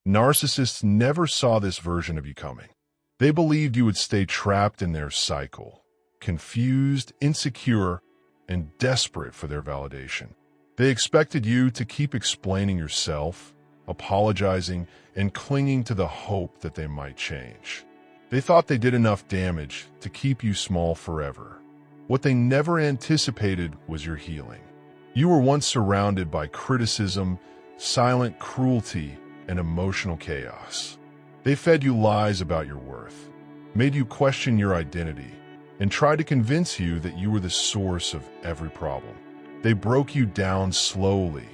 Narcissists never saw this version of you coming. They believed you would stay trapped in their cycle, confused, insecure, and desperate for their validation. They expected you to keep explaining yourself, apologizing, and clinging to the hope that they might change. They thought they did enough damage to keep you small forever. What they never anticipated was your healing. You were once surrounded by criticism, silent cruelty, and emotional chaos. They fed you lies about your worth, made you question your identity, and tried to convince you that you were the source of every problem. They broke you down slowly,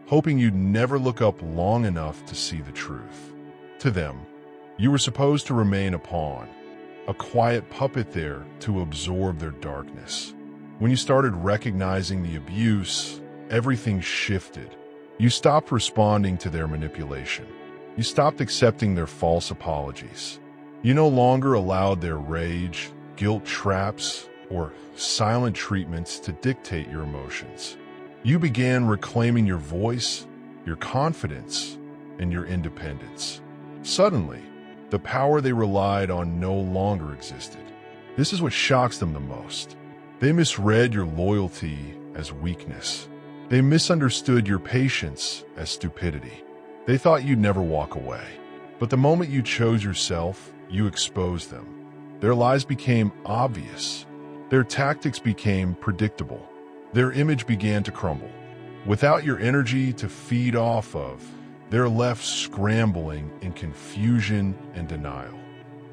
hoping you'd never look up long enough to see the truth. To them, you were supposed to remain a pawn, a quiet puppet there to absorb their darkness. When you started recognizing the abuse, everything shifted. You stopped responding to their manipulation. You stopped accepting their false apologies. You no longer allowed their rage, guilt traps, or silent treatments to dictate your emotions. You began reclaiming your voice, your confidence, and your independence. Suddenly, the power they relied on no longer existed. This is what shocks them the most. They misread your loyalty as weakness. They misunderstood your patience as stupidity. They thought you'd never walk away. But the moment you chose yourself, you exposed them. Their lies became obvious. Their tactics became predictable. Their image began to crumble. Without your energy to feed off of, they're left scrambling in confusion and denial.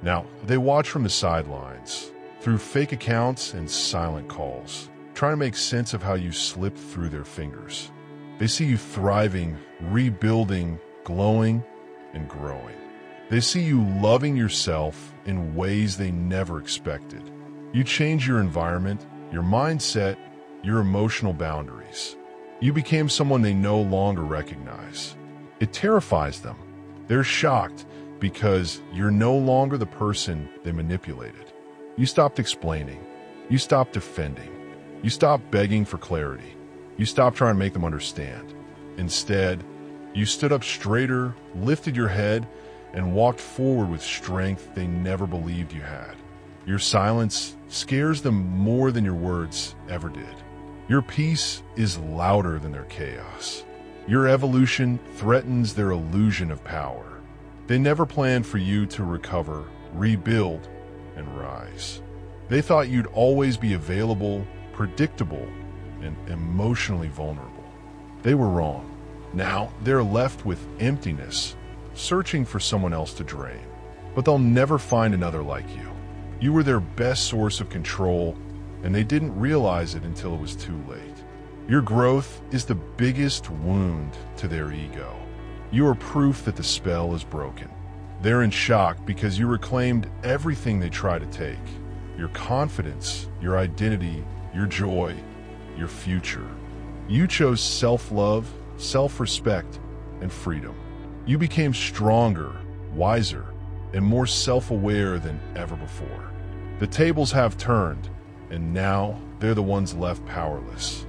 Now, they watch from the sidelines, through fake accounts and silent calls, trying to make sense of how you slipped through their fingers. They see you thriving, rebuilding, glowing, and growing. They see you loving yourself in ways they never expected. You change your environment, your mindset, your emotional boundaries. You became someone they no longer recognize. It terrifies them. They're shocked because you're no longer the person they manipulated. You stopped explaining. You stopped defending. You stopped begging for clarity. You stopped trying to make them understand. Instead, you stood up straighter, lifted your head, and walked forward with strength they never believed you had. Your silence scares them more than your words ever did. Your peace is louder than their chaos. Your evolution threatens their illusion of power. They never planned for you to recover, rebuild, and rise. They thought you'd always be available, predictable, and emotionally vulnerable. They were wrong. Now they're left with emptiness, searching for someone else to drain. But they'll never find another like you. You were their best source of control, and they didn't realize it until it was too late. Your growth is the biggest wound to their ego. You are proof that the spell is broken. They're in shock because you reclaimed everything they tried to take. Your confidence, your identity, your joy, your future. You chose self-love, self-respect, and freedom. You became stronger, wiser, and more self-aware than ever before. The tables have turned, and now they're the ones left powerless.